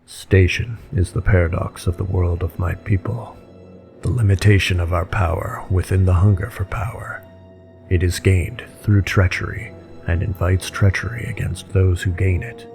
Station is the paradox of the world of my people, the limitation of our power within the hunger for power. It is gained through treachery and invites treachery against those who gain it.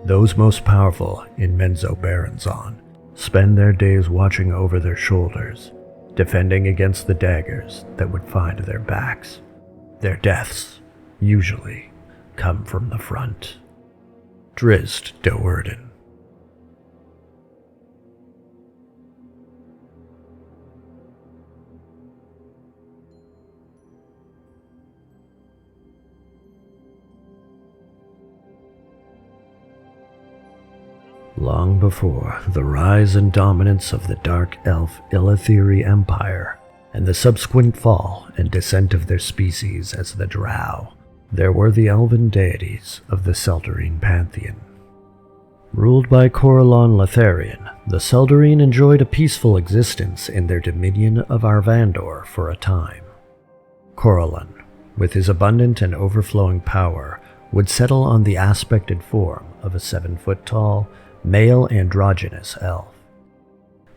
Those most powerful in Menzoberranzan spend their days watching over their shoulders, defending against the daggers that would find their backs. Their deaths, usually, come from the front. Drizzt Do'Urden. Long before the rise and dominance of the dark elf Elistraee Empire and the subsequent fall and descent of their species as the Drow, there were the elven deities of the Seldarine pantheon. Ruled by Corellon Letharian, the Seldarine enjoyed a peaceful existence in their dominion of Arvandor for a time. Corellon, with his abundant and overflowing power, would settle on the aspected form of a 7-foot-tall, male androgynous elf.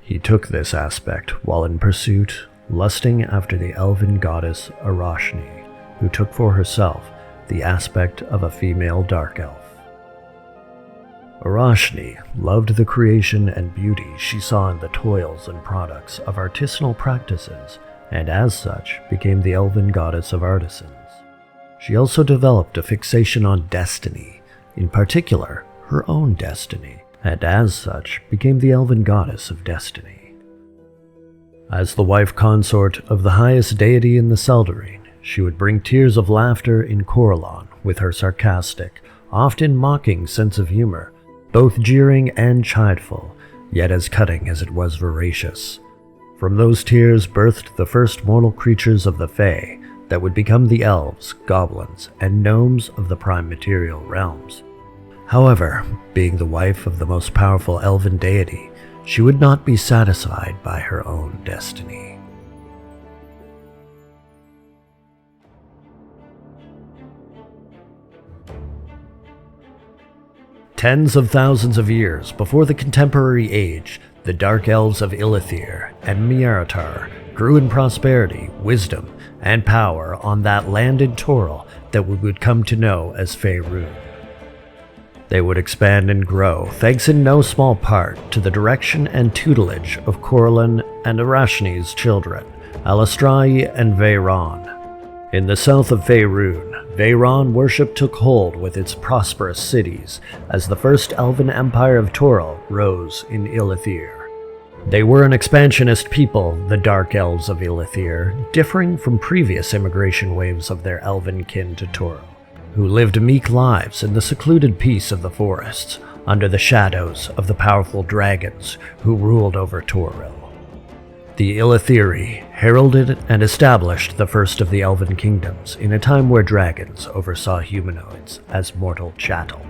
He took this aspect while in pursuit, lusting after the elven goddess Araushnee, who took for herself the aspect of a female dark elf. Araushnee loved the creation and beauty she saw in the toils and products of artisanal practices, and as such became the elven goddess of artisans. She also developed a fixation on destiny, in particular her own destiny, and as such became the elven goddess of destiny. As the wife consort of the highest deity in the Seldarine, she would bring tears of laughter in Corellon with her sarcastic, often mocking sense of humor, both jeering and chideful, yet as cutting as it was voracious. From those tears birthed the first mortal creatures of the Fae that would become the elves, goblins, and gnomes of the prime material realms. However, being the wife of the most powerful elven deity, she would not be satisfied by her own destiny. Tens of thousands of years before the contemporary age, the dark elves of Elistraee and Vhaeraun grew in prosperity, wisdom, and power on that land in Toril that we would come to know as Vhaeraun. They would expand and grow, thanks in no small part to the direction and tutelage of Corellon and Araushnee's children, Elistraee and Vhaeraun. In the south of Vhaeraun worship took hold with its prosperous cities as the first elven empire of Toril rose in Elistraee. They were an expansionist people, the dark elves of Elistraee, differing from previous immigration waves of their elven kin to Toril, who lived meek lives in the secluded peace of the forests, under the shadows of the powerful dragons who ruled over Toril. The Elistraee heralded and established the first of the elven kingdoms in a time where dragons oversaw humanoids as mortal chattel.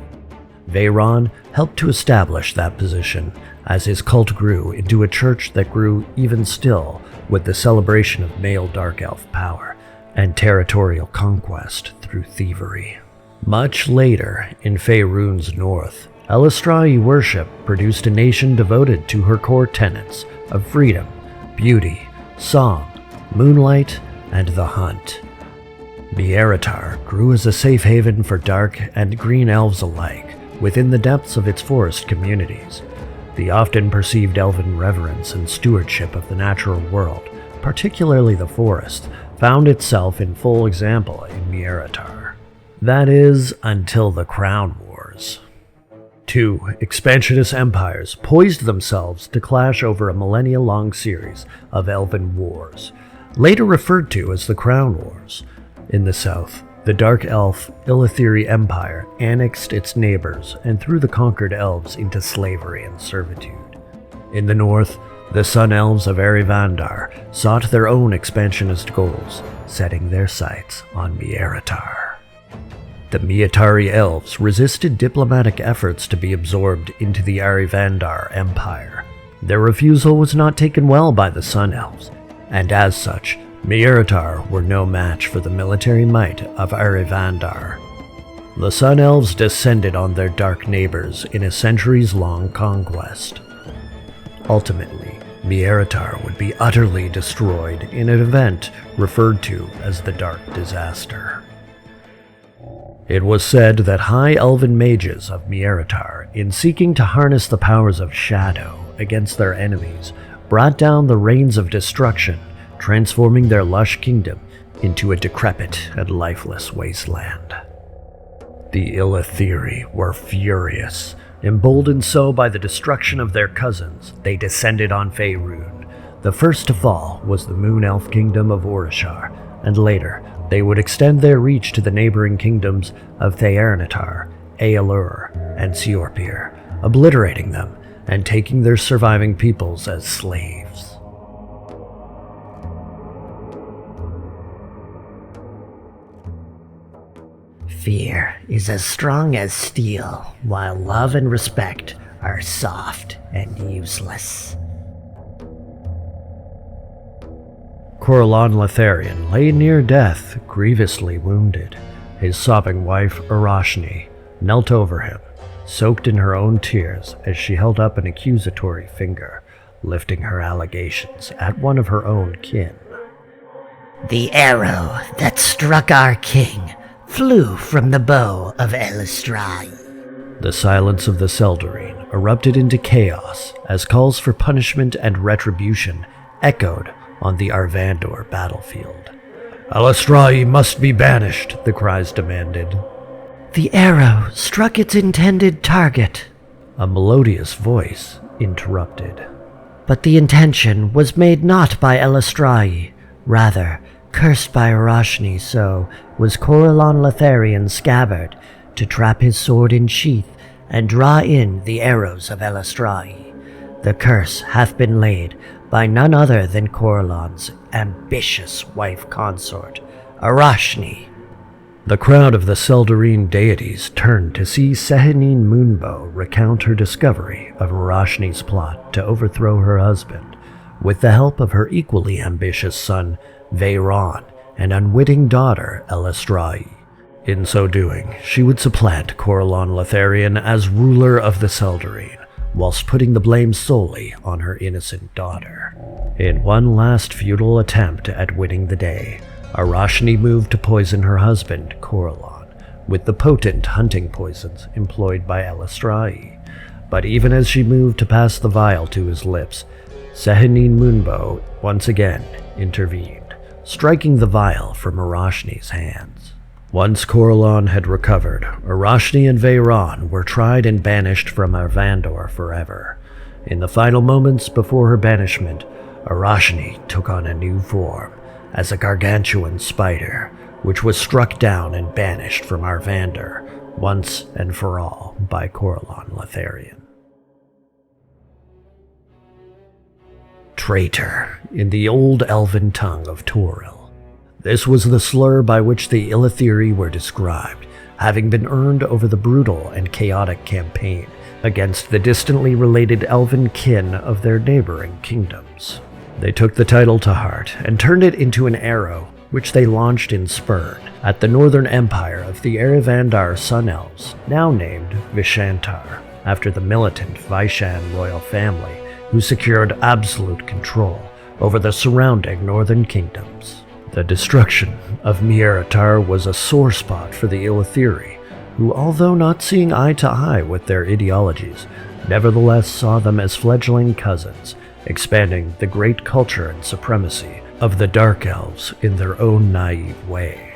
Vhaeraun helped to establish that position as his cult grew into a church that grew even still with the celebration of male dark elf power and territorial conquest through thievery. Much later, in Vhaeraun's north, Elistraee worship produced a nation devoted to her core tenets of freedom, beauty, song, moonlight, and the hunt. Vhaeraun grew as a safe haven for dark and green elves alike within the depths of its forest communities. The often perceived elven reverence and stewardship of the natural world, particularly the forest, found itself in full example in Vhaeraun. That is, until the Crown Wars. Two expansionist empires poised themselves to clash over a millennia-long series of elven wars, later referred to as the Crown Wars. In the south, the dark elf Elistraee Empire annexed its neighbors and threw the conquered elves into slavery and servitude. In the north, the Sun Elves of Arvandor sought their own expansionist goals, setting their sights on Vhaeraun. The Miatari elves resisted diplomatic efforts to be absorbed into the Arvandor Empire. Their refusal was not taken well by the Sun Elves, and as such, Vhaeraun were no match for the military might of Arvandor. The Sun Elves descended on their dark neighbors in a centuries-long conquest. Ultimately, Mieretar would be utterly destroyed in an event referred to as the Dark Disaster. It was said that high elven mages of Mieretar, in seeking to harness the powers of shadow against their enemies, brought down the rains of destruction, transforming their lush kingdom into a decrepit and lifeless wasteland. The Elistraee were furious. Emboldened so by the destruction of their cousins, they descended on Vhaeraun. The first to fall was the Moon Elf Kingdom of Orishar, and later they would extend their reach to the neighboring kingdoms of Thearnatar, Aelur, and Siorpir, obliterating them and taking their surviving peoples as slaves. Fear is as strong as steel, while love and respect are soft and useless. Corellon Lothairion lay near death, grievously wounded. His sobbing wife, Araushnee, knelt over him, soaked in her own tears as she held up an accusatory finger, lifting her allegations at one of her own kin. The arrow that struck our king flew from the bow of Elistraee. The silence of the Seldarine erupted into chaos as calls for punishment and retribution echoed on the Arvandor battlefield. Elistraee must be banished, the cries demanded. The arrow struck its intended target, A melodious voice interrupted. but the intention was made not by Elistraee, rather cursed by Araushnee, so was Corellon Lothairion's scabbard to trap his sword in sheath and draw in the arrows of Elistraee. The curse hath been laid by none other than Corellon's ambitious wife consort, Araushnee. The crowd of the Seldarine deities turned to see Sehanine Moonbow recount her discovery of Araushnee's plot to overthrow her husband, with the help of her equally ambitious son, Vhaeraun, and unwitting daughter, Elistraee. In so doing, she would supplant Corellon Lothairion as ruler of the Seldarine, whilst putting the blame solely on her innocent daughter. In one last futile attempt at winning the day, Araushnee moved to poison her husband, Corellon, with the potent hunting poisons employed by Elistraee. But even as she moved to pass the vial to his lips, Sehanine Moonbow once again intervened, striking the vial from Araushnee's hands. Once Corellon had recovered, Araushnee and Vhaeraun were tried and banished from Arvandor forever. In the final moments before her banishment, Araushnee took on a new form, as a gargantuan spider, which was struck down and banished from Arvandor, once and for all, by Corellon Lothairion. Traitor, in the old elven tongue of Toril. This was the slur by which the Elistraee were described, having been earned over the brutal and chaotic campaign against the distantly related elven kin of their neighboring kingdoms. They took the title to heart and turned it into an arrow, which they launched in spurn at the northern empire of the Arvandor Sun Elves, now named Vishantar, after the militant Vaishan royal family, who secured absolute control over the surrounding northern kingdoms. The destruction of Mieretar was a sore spot for the Elistraee, who, although not seeing eye to eye with their ideologies, nevertheless saw them as fledgling cousins, expanding the great culture and supremacy of the dark-elves in their own naive way.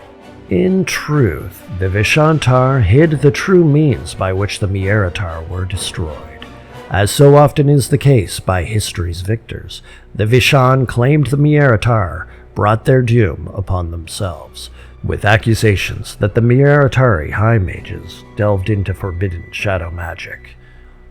In truth, the Vishantar hid the true means by which the Mieretar were destroyed. As so often is the case by history's victors, the Vishan claimed the Mieretar brought their doom upon themselves, with accusations that the Mieretari high mages delved into forbidden shadow magic.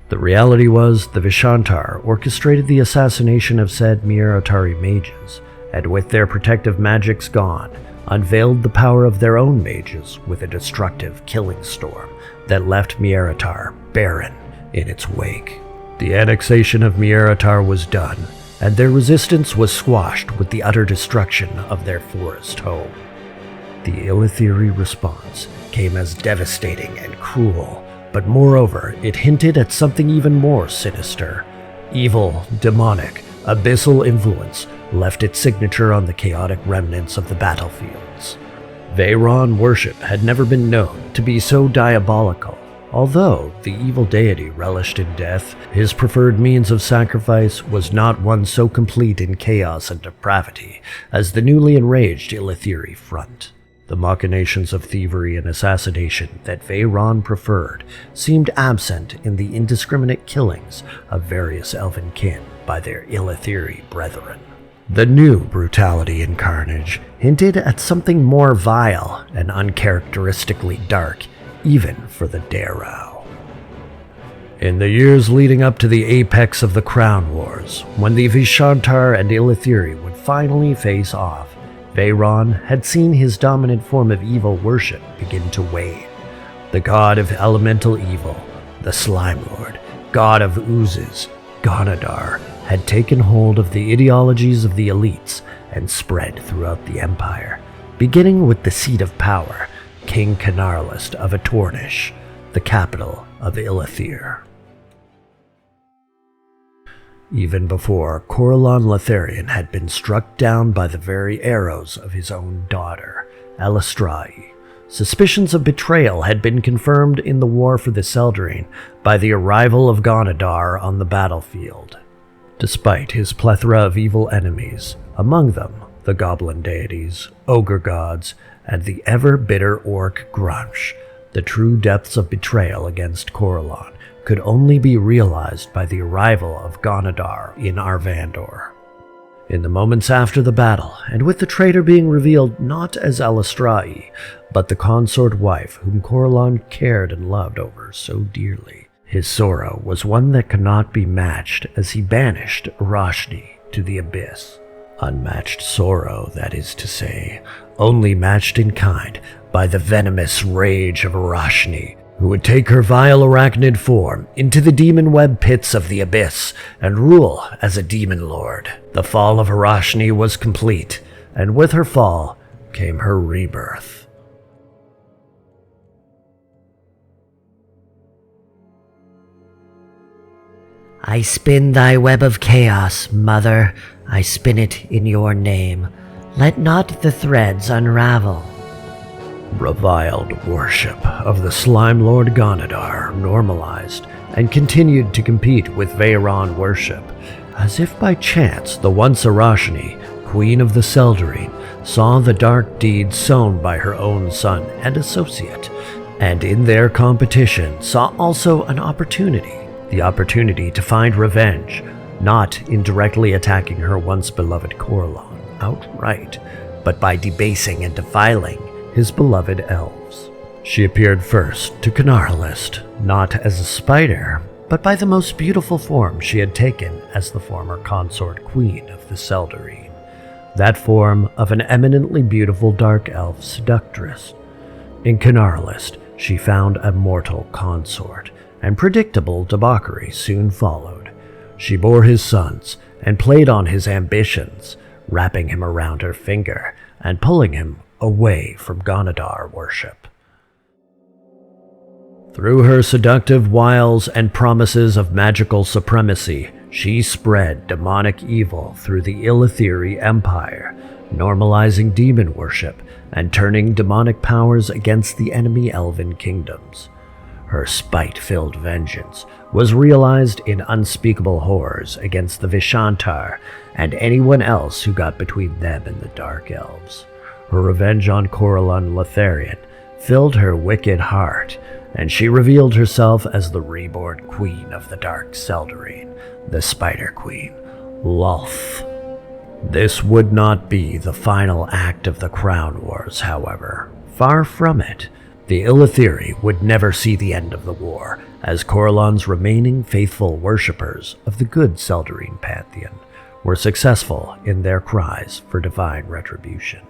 The reality was the Vishantar orchestrated the assassination of said Mieretari mages, and with their protective magics gone, unveiled the power of their own mages with a destructive killing storm that left Mieretar barren in its wake. The annexation of Mieretar was done, and their resistance was squashed with the utter destruction of their forest home. The Elistraee response came as devastating and cruel, but moreover, it hinted at something even more sinister. Evil, demonic, abyssal influence left its signature on the chaotic remnants of the battlefields. Vhaeraun worship had never been known to be so diabolical. Although the evil deity relished in death, his preferred means of sacrifice was not one so complete in chaos and depravity as the newly enraged Elistraee front. The machinations of thievery and assassination that Vhaeraun preferred seemed absent in the indiscriminate killings of various elven kin by their Elistraee brethren. The new brutality and carnage hinted at something more vile and uncharacteristically dark, even for the Dhaerow. In the years leading up to the apex of the Crown Wars, when the Vhaeraun and Elistraee would finally face off, Vhaeraun had seen his dominant form of evil worship begin to wane. The god of elemental evil, the Slime Lord, god of oozes, Ghaunadaur, had taken hold of the ideologies of the elites and spread throughout the empire, beginning with the seat of power, King Canarlist of Atornish, the capital of Elistraee. Even before Corellon Lotharian had been struck down by the very arrows of his own daughter, Elistraee, suspicions of betrayal had been confirmed in the war for the Seldarine by the arrival of Ghaunadaur on the battlefield. Despite his plethora of evil enemies, among them the goblin deities, ogre gods, and the ever-bitter orc Grunch, the true depths of betrayal against Corellon could only be realized by the arrival of Ghaunadaur in Arvandor. In the moments after the battle, and with the traitor being revealed not as Elistraee, but the consort wife whom Corellon cared and loved over so dearly, his sorrow was one that could not be matched as he banished Araushnee to the abyss. Unmatched sorrow, that is to say, only matched in kind by the venomous rage of Araushnee, who would take her vile arachnid form into the Demonweb Pits of the abyss and rule as a demon lord. The fall of Araushnee was complete, and with her fall came her rebirth. I spin thy web of chaos, mother. I spin it in your name. Let not the threads unravel. Reviled worship of the Slime Lord Ghaunadaur normalized and continued to compete with Vhaeraun worship, as if by chance the once Araushnee, queen of the Seldarine, saw the dark deeds sown by her own son and associate, and in their competition saw also an opportunity, the opportunity to find revenge, not in directly attacking her once beloved Corellon outright, but by debasing and defiling his beloved elves. She appeared first to Canarlist, not as a spider, but by the most beautiful form she had taken as the former consort queen of the Seldarine, that form of an eminently beautiful dark elf seductress. In Canarlist, she found a mortal consort, and predictable debauchery soon followed. She bore his sons and played on his ambitions, wrapping him around her finger and pulling him away from Ghaunadaur worship. Through her seductive wiles and promises of magical supremacy, she spread demonic evil through the Elistraee Empire, normalizing demon worship and turning demonic powers against the enemy elven kingdoms. Her spite-filled vengeance was realized in unspeakable horrors against the Vhaeraun and anyone else who got between them and the Dark Elves. Her revenge on Corellon Lotharian filled her wicked heart, and she revealed herself as the reborn queen of the Dark Seldarine, the Spider Queen, Lolth. This would not be the final act of the Crown Wars, however. Far from it. The Elistraee would never see the end of the war, as Corellon's remaining faithful worshippers of the good Seldarine pantheon were successful in their cries for divine retribution.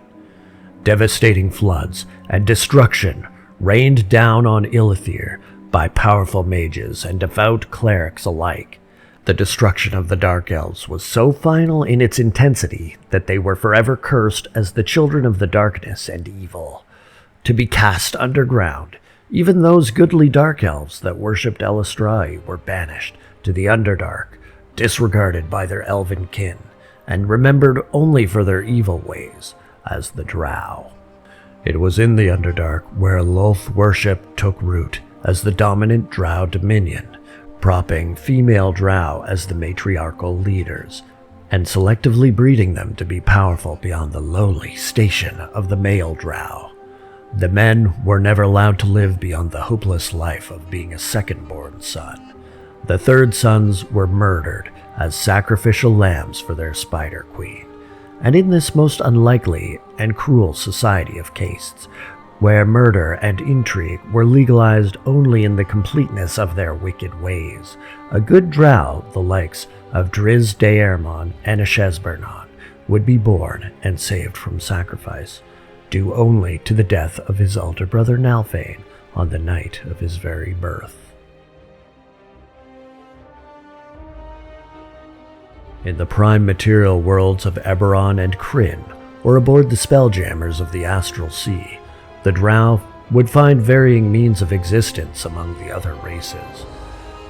Devastating floods and destruction rained down on Elistraee by powerful mages and devout clerics alike, The destruction of the Dark Elves was so final in its intensity that they were forever cursed as the children of the darkness and evil, to be cast underground. Even those goodly Dark Elves that worshipped Elistraee were banished to the Underdark, disregarded by their elven kin, and remembered only for their evil ways as the Drow. It was in the Underdark where Lolth worship took root as the dominant Drow dominion, propping female Drow as the matriarchal leaders, and selectively breeding them to be powerful beyond the lowly station of the male Drow. The men were never allowed to live beyond the hopeless life of being a second-born son. The third sons were murdered as sacrificial lambs for their spider queen. And in this most unlikely and cruel society of castes, where murder and intrigue were legalized only in the completeness of their wicked ways, a good Drow, the likes of Driz Daermon and Ashesbernon, would be born and saved from sacrifice, due only to the death of his elder brother Nalfane on the night of his very birth. In the prime material worlds of Eberron and Krynn, or aboard the Spelljammers of the Astral Sea, the Drow would find varying means of existence among the other races.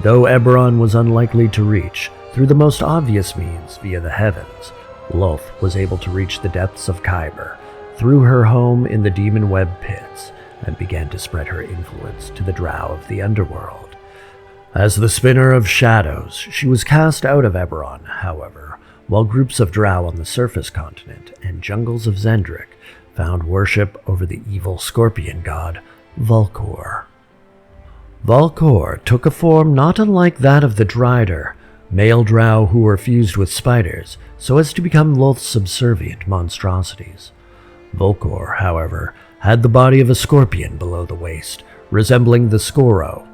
Though Eberron was unlikely to reach through the most obvious means via the heavens, Lolth was able to reach the depths of Khyber through her home in the Demonweb Pits and began to spread her influence to the Drow of the underworld. As the Spinner of Shadows, she was cast out of Eberron, however, while groups of Drow on the surface continent and jungles of Xendrick found worship over the evil scorpion god, Volkor. Volkor took a form not unlike that of the Drider, male Drow who were fused with spiders so as to become Lolth's subservient monstrosities. Volkor, however, had the body of a scorpion below the waist, resembling the Skoro,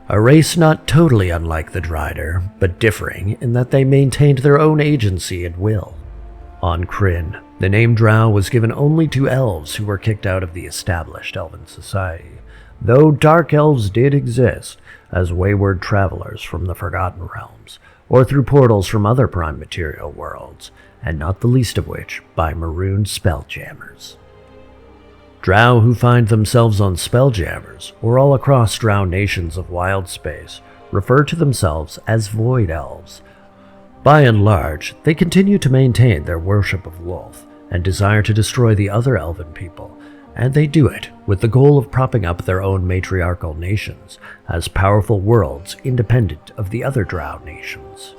a race not totally unlike the Drider, but differing in that they maintained their own agency and will. On Krynn, the name Drow was given only to elves who were kicked out of the established elven society, though dark elves did exist as wayward travelers from the Forgotten Realms, or through portals from other prime material worlds, and not the least of which by marooned Spelljammers. Drow who find themselves on Spelljammers, or all across Drow nations of wild space, refer to themselves as Void Elves. By and large, they continue to maintain their worship of Lolth and desire to destroy the other elven people, and they do it with the goal of propping up their own matriarchal nations as powerful worlds independent of the other Drow nations.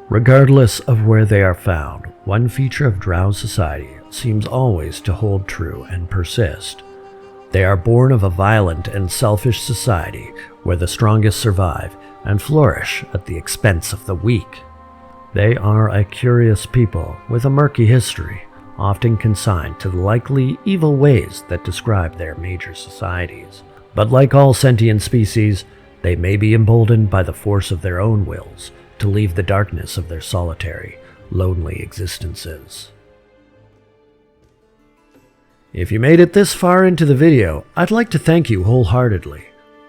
Regardless of where they are found, one feature of Drow society seems always to hold true and persist. They are born of a violent and selfish society where the strongest survive and flourish at the expense of the weak. They are a curious people with a murky history, often consigned to the likely evil ways that describe their major societies. But like all sentient species, they may be emboldened by the force of their own wills to leave the darkness of their solitary, lonely existences. If you made it this far into the video, I'd like to thank you wholeheartedly.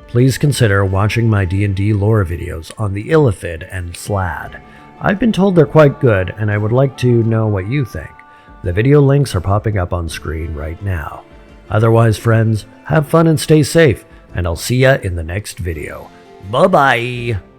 Please consider watching my D&D lore videos on the Illithid and Slaad. I've been told they're quite good, and I would like to know what you think. The video links are popping up on screen right now. Otherwise, friends, have fun and stay safe, and I'll see ya in the next video. Bye-bye!